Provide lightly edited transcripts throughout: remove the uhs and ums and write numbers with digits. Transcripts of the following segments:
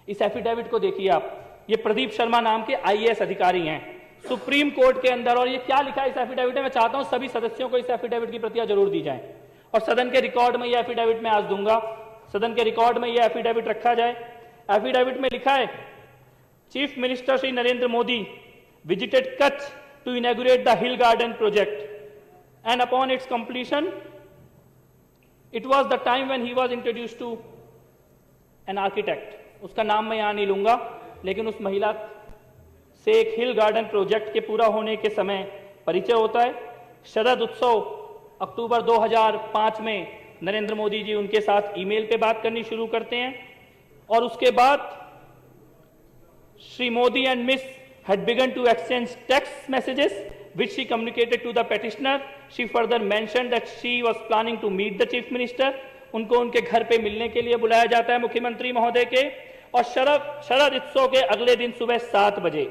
इस एफिडेविट को देखिए आप, ये प्रदीप शर्मा नाम के आईएएस अधिकारी हैं सुप्रीम कोर्ट के अंदर, और ये क्या लिखा है इस एफिडेविट में, मैं चाहता हूं सभी सदस्यों को इस एफिडेविट की प्रतियां जरूर दी जाएं और सदन के रिकॉर्ड में यह एफिडेविट मैं आज दूंगा, सदन के रिकॉर्ड में यह एफिडेविट रखा जाए। एफिडेविट में लिखा है, chief minister Shri Narendra Modi visited Kutch to inaugurate the hill garden project and upon its completion it was the time when he was introduce to an architect. उसका नाम मैं यहां नहीं लूंगा, लेकिन उस महिला से एक हिल गार्डन प्रोजेक्ट के पूरा होने के समय परिचय होता है। शरद उत्सव अक्टूबर 2005 में नरेंद्र मोदी जी उनके साथ ईमेल पे बात करनी शुरू करते हैं, और उसके बाद Shri Modi and miss had begun to exchange text messages which she communicated to the petitioner. She further mentioned that she was planning to meet the chief minister. उनको उनके घर पे मिलने के लिए बुलाया जाता है मुख्यमंत्री महोदय के, और शरद उत्सव के अगले दिन सुबह 7 बजे,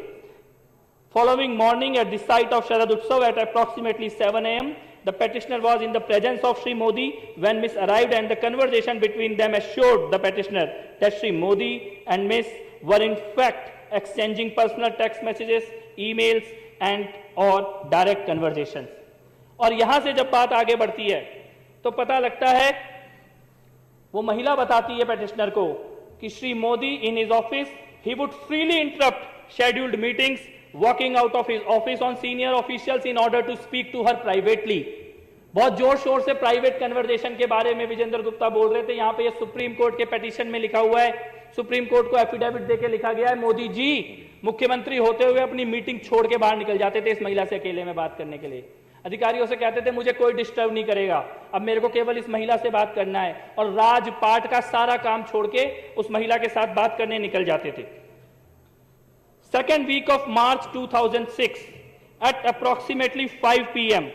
following morning at the site of Sharad Utsav at approximately 7 a.m. the petitioner was in the presence of Shri Modi when Miss arrived, and the conversation between them assured the petitioner that Shri Modi and Miss were in fact exchanging personal text messages, emails and or direct conversations. और यहां से जब बात आगे बढ़ती है तो पता लगता है, वो महिला बताती है पेटिशनर को कि Shri Modi in his office he would freely interrupt scheduled meetings, walking out of his office on senior officials in order to speak to her privately. बहुत जोर शोर से प्राइवेट कन्वर्सेशन के बारे में विजेंद्र गुप्ता बोल रहे थे। यहां पे ये सुप्रीम कोर्ट के पिटीशन में लिखा हुआ है, सुप्रीम कोर्ट को एफिडेविट देके लिखा गया है, मोदी जी मुख्यमंत्री होते हुए अपनी मीटिंग छोड़ के बाहर निकल जाते थे इस महिला से अकेले में बात करने के लिए। अधिकारियों से कहते थे मुझे कोई डिस्टर्ब नहीं करेगा, अब मेरे को केवल इस महिला से बात करना है, और राजपाट का सारा काम छोड़ के उस महिला के साथ बात करने निकल जाते थे। Second week of March 2006 at approximately 5 p.m.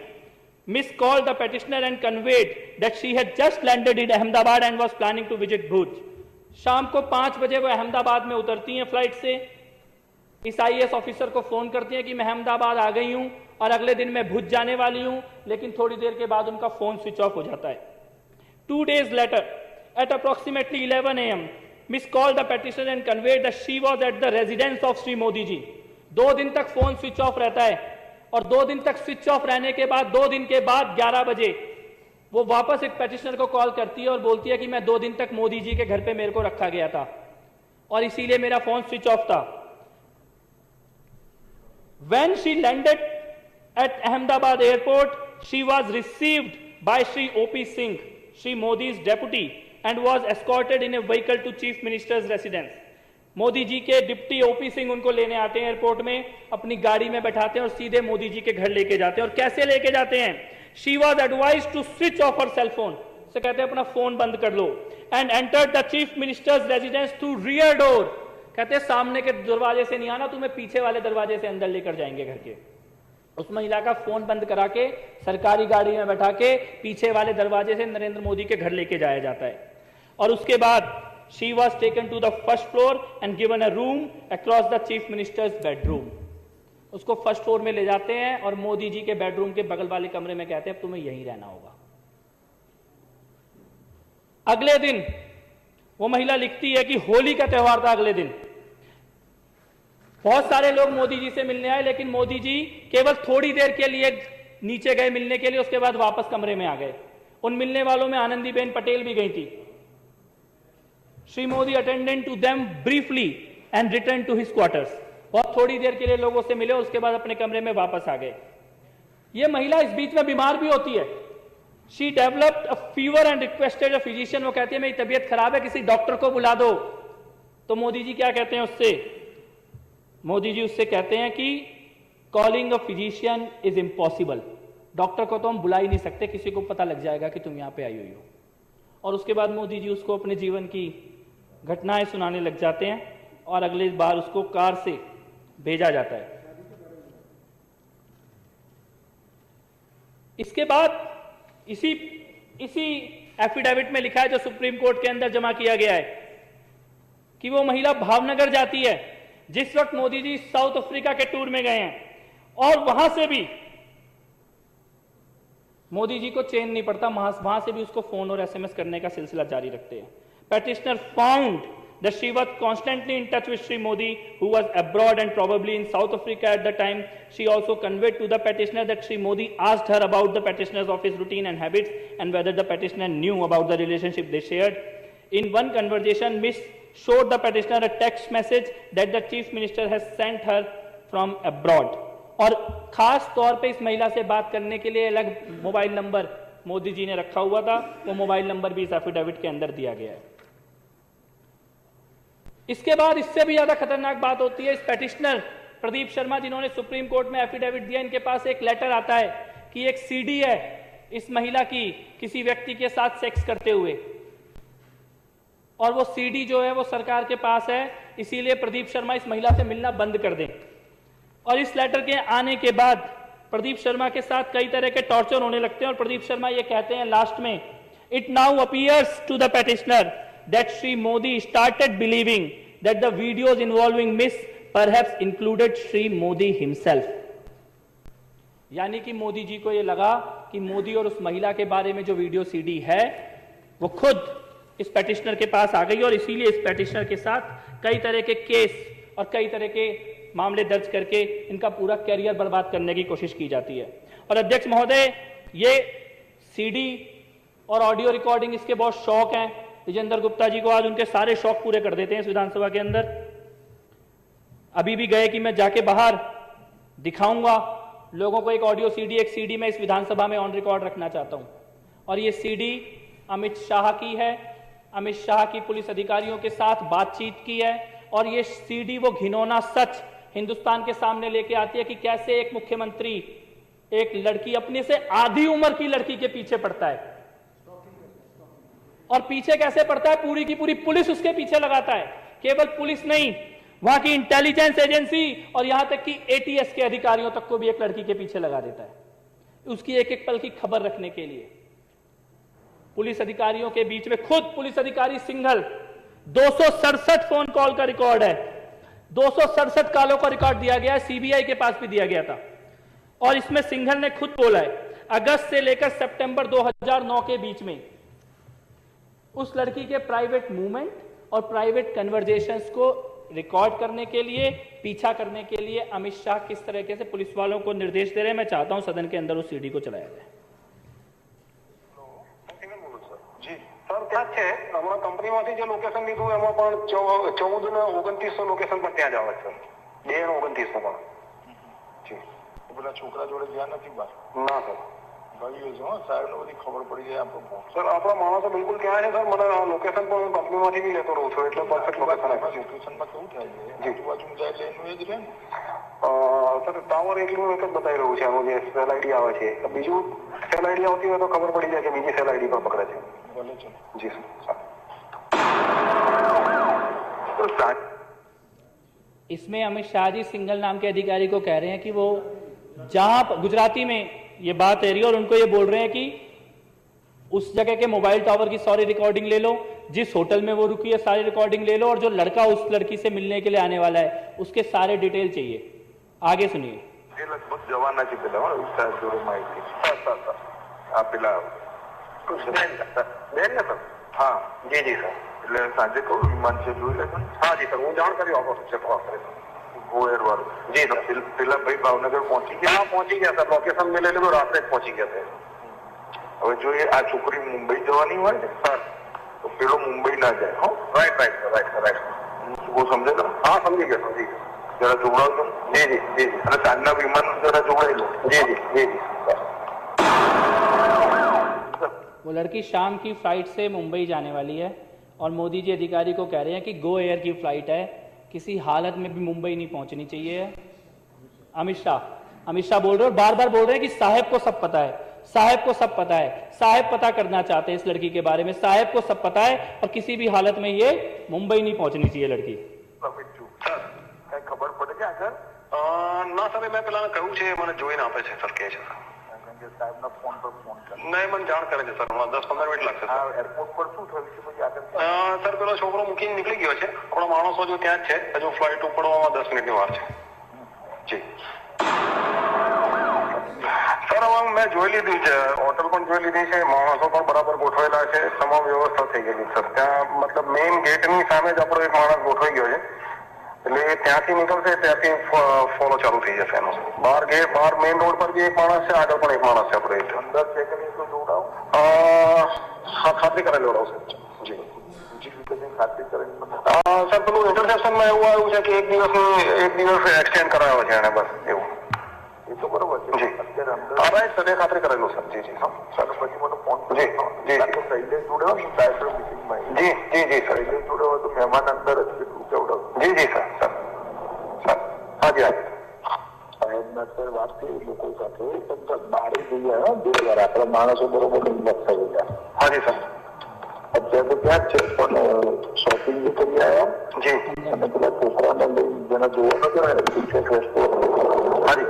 Miss called the petitioner and conveyed that she had just landed in Ahmedabad and was planning to visit Bhuj. शाम को 5 बजे वो अहमदाबाद में उतरती हैं फ्लाइट से, इस आईएएस ऑफिसर को फोन करती हैं कि मैं अहमदाबाद आ गई हूं और अगले दिन मैं भुज जाने वाली हूं, लेकिन थोड़ी देर के बाद उनका फोन स्विच ऑफ हो जाता है। 2 days later at approximately 11 a.m. Miss called the petitioner and conveyed that she was at the residence of Sri Modi ji. 2 दिन तक फोन स्विच ऑफ रहता है, और 2 दिन तक स्विच ऑफ रहने के बाद 2 दिन के बाद 11 बजे वो वापस एक पेटिशनर को कॉल करती है और बोलती है कि मैं 2 दिन तक मोदी जी के घर पे मेरे को रखा गया था और इसीलिए मेरा फोन स्विच ऑफ था। When she landed at Ahmedabad airport, she was received by Shri O.P. Singh, Shri Modi's deputy, and was escorted in a vehicle to Chief Minister's residence. Modi ji के डिप्टी ओपी सिंह उनको लेने आते हैं airport में, अपनी गाड़ी में बैठाते हैं और सीधे मोदी जी के घर लेके जाते हैं। और कैसे लेके जाते हैं? She was advise to switch off her cell phone, से कहते हैं अपना फोन बंद कर लो, and entered the chief minister's residence through rear door, कहते हैं सामने के दरवाजे से नहीं आना, तुम्हें पीछे वाले दरवाजे से अंदर लेकर जाएंगे घर के। उस महिला का फोन बंद करा के सरकारी गाड़ी में बैठा के पीछे वाले दरवाजे से नरेंद्र मोदी के घर लेके जाया जाता है। और उसके बाद she was taken to the first floor and given a room across the chief minister's bedroom. उसको फर्स्ट फ्लोर में ले जाते हैं और मोदी जी के बेडरूम के बगल वाले कमरे में कहते हैं अब तुम्हें यहीं रहना होगा। अगले दिन वो महिला लिखती है कि होली का त्योहार था अगले दिन, बहुत सारे लोग मोदी जी से मिलने आए, लेकिन मोदी जी केवल थोड़ी देर के लिए नीचे गए मिलने के लिए, उसके बाद वापस कमरे में आ गए। उन मिलने वालों में आनंदीबेन पटेल भी गई थी। Shri Modi attended to them briefly and return to his quarters, बहुत थोड़ी देर के लिए लोगों से मिले, उसके बाद अपने कमरे में वापस आ गए। यह महिला इस बीच में बीमार भी होती है। She developed a fever and requested a physician, वो कहती है मेरी तबीयत खराब है, किसी डॉक्टर को बुला दो। तो मोदी जी क्या कहते हैं उससे? मोदी जी उससे कहते हैं कि calling a physician is impossible, doctor को तो हम बुला ही नहीं सकते, किसी को पता लग जाएगा कि तुम यहां पे आई हुई हो। और उसके बाद मोदी जी उसको अपने जीवन की घटनाएं सुनाने लग जाते हैं और अगली बार उसको कार से भेजा जाता है। इसके बाद इसी एफिडेविट में लिखा है जो सुप्रीम कोर्ट के अंदर जमा किया गया है कि वो महिला भावनगर जाती है जिस वक्त मोदी जी साउथ अफ्रीका के टूर में गए हैं, और वहां से भी मोदी जी को चैन नहीं पड़ता, वहां से भी उसको फोन और एसएमएस करने का सिलसिला जारी रखते हैं। Petitioner found that she was constantly in touch with Sri Modi, who was abroad and probably in South Africa at the time. She also conveyed to the petitioner that Sri Modi asked her about the petitioner's office routine and habits and whether the petitioner knew about the relationship they shared. In one conversation, Ms. showed the petitioner a text message that the Chief Minister has sent her from abroad. और खास तौर पे इस महिला से बात करने के लिए अलग मोबाइल नंबर मोदी जी ने रखा हुआ था, वो मोबाइल नंबर भी इस एफिडेविट के अंदर दिया गया है। इसके बाद इससे भी ज्यादा खतरनाक बात होती है, इस पेटिशनर प्रदीप शर्मा जिन्होंने सुप्रीम कोर्ट में एफिडेविट दिया, इनके पास एक लेटर आता है कि एक सीडी है इस महिला की किसी व्यक्ति के साथ सेक्स करते हुए, और वो सीडी जो है वो सरकार के पास है, इसीलिए प्रदीप शर्मा इस महिला से मिलना बंद कर दें। और इस लेटर के आने के बाद प्रदीप शर्मा के साथ कई तरह के टॉर्चर होने लगते हैं और प्रदीप शर्मा ये कहते हैं लास्ट में, it now appears to the petitioner that Sri Modi started believing that the videos involving Miss perhaps included Sri Modi himself. यानी कि मोदी जी को यह लगा कि मोदी और उस महिला के बारे में जो वीडियो सीडी है वो खुद इस पेटिशनर के पास आ गई और इसीलिए इस पेटिशनर के साथ कई तरह के केस और कई तरह के मामले दर्ज करके इनका पूरा कैरियर बर्बाद करने की कोशिश की जाती है। और अध्यक्ष महोदय, ये सीडी और ऑडियो रिकॉर्डिंग इसके बहुत शौक हैं। विजेंद्र गुप्ता जी को आज उनके सारे शौक पूरे कर देते हैं इस विधानसभा के अंदर। अभी भी गए कि मैं जाके बाहर दिखाऊंगा लोगों को एक ऑडियो सीडी, एक सीडी मैं इस विधानसभा में ऑन रिकॉर्ड रखना चाहता हूं। और ये सीडी अमित शाह की है, अमित शाह की पुलिस अधिकारियों के साथ बातचीत की है, और ये सीडी वो घिनौना सच हिंदुस्तान के सामने लेके आती है कि कैसे एक मुख्यमंत्री एक लड़की, अपने से आधी उम्र की लड़की के पीछे पड़ता है, और पीछे कैसे पड़ता है, पूरी की पूरी पुलिस उसके पीछे लगाता है। केवल पुलिस नहीं, वहां की इंटेलिजेंस एजेंसी और यहां तक कि एटीएस के अधिकारियों तक को भी एक लड़की के पीछे लगा देता है, उसकी एक एक पल की खबर रखने के लिए। पुलिस अधिकारियों के बीच में खुद पुलिस अधिकारी सिंघल, 267 फोन कॉल का रिकॉर्ड है, 267 कॉलों का रिकॉर्ड दिया गया है, सीबीआई के पास भी दिया गया था। और इसमें सिंघल ने खुद बोला है, अगस्त से लेकर सितंबर 2009 के बीच में उस लड़की के प्राइवेट मूवमेंट और प्राइवेट कन्वर्जेशंस को रिकॉर्ड करने के लिए, पीछा करने के लिए अमित शाह किस तरीके से पुलिस वालों को निर्देश दे रहे हैं, मैं चाहता हूं सदन के अंदर उस सीडी को चलाया जाए। जी सर, क्या है हमारा कंपनी में जो लोकेशन लीधु एम 14 ने 2900 लोकेशन पर त्या जावे सर, 2 ने 2900 पर जी। પેલા છોકરા જોડે ગયા નથી બાર ના સર, ગયું છે સાહેબ ને બધી ખબર પડી જાય આપણો સર। આપણા માણસો બિલકુલ ત્યાં છે સર, મને લોકેશન પણ હું કંપનીમાંથી બી લેતો રહું છું, એટલે પરફેક્ટ લોકેશન આપે છે। લોકેશનમાં કેવું થાય છે જી। આજુબાજુ જાય એટલે એનું એ જ રહે ને સર ટાવર એકલું એક જ બતાવી રહ્યું છે, આનું જે સેલ આઈડી આવે છે, બીજું સેલ આઈડી આવતી હોય તો ખબર પડી જાય કે બીજી સેલ આઈડી પર પકડે છે। ભલે છે जी सर। इसमें अमित शाह जी सिंघल नाम के अधिकारी को कह रहे हैं कि वो जहां गुजराती में ये बात है रही और उनको ये बोल रहे हैं कि उस जगह के मोबाइल टावर की सारी रिकॉर्डिंग ले लो, जिस होटल में वो रुकी है सारी रिकॉर्डिंग ले लो, और जो लड़का उस लड़की से मिलने के लिए आने वाला है उसके सारे डिटेल चाहिए। आगे सुनिए। જે લગભગ જવાના છે પેલા વિસ્તાર જોડે માહિતી સર સર સર આ પેલા બેન ને સર? હા जी जी सर। એટલે સાંજે કહું વિમાન છે જોઈ લેજો ને हाँ जी सर, હું જાણ કરી આપો છે ગોયર વાળું जी सर। પેલા ભાઈ ભાવનગર પહોંચી ગયા हाँ पहुंची गया सर, लोकेशन मिले तो रात में पहुंची गया थे। હવે જો એ આ છોકરી મુંબઈ જવાની હોય ને सर તો પેલો મુંબઈ ના જાય હો right right sir, right sir, right. वो समझे તમે हाँ समझी गया, समझी गया। જરા જોડાવજો जी जी जी जी અને સાંજના વિમાન જરા જોડાઈ લો जी जी जी जी सर। वो लड़की शाम की फ्लाइट से मुंबई जाने वाली है और मोदी जी अधिकारी को कह रहे हैं कि गो एयर की फ्लाइट है, किसी हालत में भी मुंबई नहीं पहुंचनी चाहिए। अमित शाह बोल रहे हैं और बार बार बोल रहे हैं कि साहब को सब पता है, साहब को सब पता है, साहब पता करना चाहते हैं इस लड़की के बारे में, साहब को सब पता है और किसी भी हालत में ये मुंबई नहीं पहुंचनी चाहिए लड़की। सर કઈ ખબર પડે છે આગળ ના સર, મેં પેલા કહ્યું છે, મને જોઈને આપે છે સર, કહે છે સર। કારણ કે સાહેબના ફોન પર ફોન કરે નહીં, મને જાણ કરે છે સર, હમણાં 10-15 મિનિટ લાગશે આ સર। એરપોર્ટ પર શું થયું છે પછી આગળ સર પેલો છોકરો મૂકીને નીકળી ગયો છે, આપણા માણસો જો ત્યાં જ છે, હજુ ફ્લાઇટ ઉપડવામાં 10 મિનિટની વાર છે। જી સર, હવે મેં જોઈ લીધી છે, હોટલ પણ જોઈ લીધી છે, માણસો પણ બરાબર ગોઠવેલા છે, તમામ વ્યવસ્થા થઈ ગયેલી સર. ત્યાં મતલબ મેઇન ગેટની સામે જ આપણો એક માણસ ગોઠવાઈ ગયો છે, એટલે એ ત્યાંથી નીકળશે ત્યાંથી ફોલો ચાલુ થઈ જશે એનો. બહાર મેઇન રોડ પર બી એક માણસ છે, આગળ પણ એક માણસ છે આપણે અંદર છે કે નહીં તો જોડાવ. ખાતરી કરેલી જોડાવ સર. જી ખાતરી કરેલી સર. પેલું ઇન્ટરસેપ્શનમાં એવું આવ્યું છે કે એક દિવસ એક્સટેન્ડ કરાવ્યો છે એને, બસ એવું. એ તો બરોબર છે. જી રાઈટ સર, એ ખાતરી કરેલું સર. જી જી હા સર. પછી મને ફોન જી જી શૈલેષ જોડ્યો ને ડાયરેક્ટર મિટિંગમાં. જી જી જી સર. શૈલેષ જોડ્યો તો મહેમાન અંદર જ કેટલું કેવડાવ. જી જી સર સર સર. હાજી હાજી સાહેબના સર વાત કરી લોકો સાથે પણ બહાર જઈ આવ્યા 2 વાર આપણા માણસો બરોબર લક્ષ થઈ ગયા. હાજી સર. અત્યારે તો ત્યાં જ છે પણ શોપિંગ બી કરી આવ્યા. જી. અને પેલા છોકરાને લઈ જેને જોવા નતા હાજી.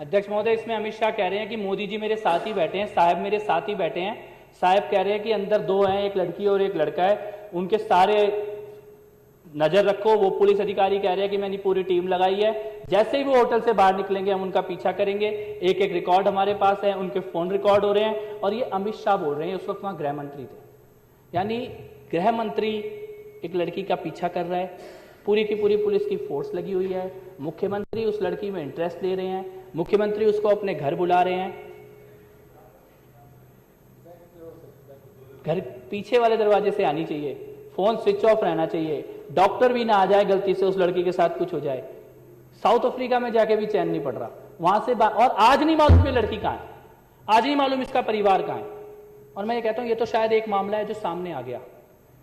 अध्यक्ष महोदय, इसमें अमित शाह कह रहे हैं कि मोदी जी मेरे साथ ही बैठे हैं, साहब मेरे साथ ही बैठे हैं। साहब कह रहे हैं कि अंदर 2 हैं, एक लड़की और एक लड़का है, उनके सारे नजर रखो। वो पुलिस अधिकारी कह रहे हैं कि मैंने पूरी टीम लगाई है, जैसे ही वो होटल से बाहर निकलेंगे हम उनका पीछा करेंगे। एक एक रिकॉर्ड हमारे पास है, उनके फोन रिकॉर्ड हो रहे हैं। और ये अमित शाह बोल रहे हैं, उस वक्त वहां गृह मंत्री थे, यानी गृह मंत्री एक लड़की का पीछा कर रहा है, पूरी की पूरी पुलिस की फोर्स लगी हुई है, मुख्यमंत्री उस लड़की में इंटरेस्ट ले रहे हैं, मुख्यमंत्री उसको अपने घर बुला रहे हैं। घर पीछे वाले दरवाजे से आनी चाहिए, फोन स्विच ऑफ रहना चाहिए, डॉक्टर भी ना आ जाए गलती से उस लड़की के साथ कुछ हो जाए। साउथ अफ्रीका में जाके भी चैन नहीं पड़ रहा वहां से और आज नहीं मालूम ये लड़की कहां है, आज नहीं मालूम इसका परिवार कहां है। और मैं ये कहता हूं ये तो शायद एक मामला है जो सामने आ गया।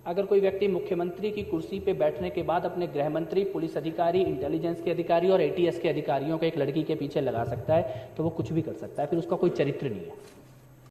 अगर कोई व्यक्ति मुख्यमंत्री की कुर्सी पे बैठने के बाद अपने गृह मंत्री, पुलिस अधिकारी, इंटेलिजेंस के अधिकारी और एटीएस के अधिकारियों को एक लड़की के पीछे लगा सकता है तो वो कुछ भी कर सकता है, फिर उसका कोई चरित्र नहीं है।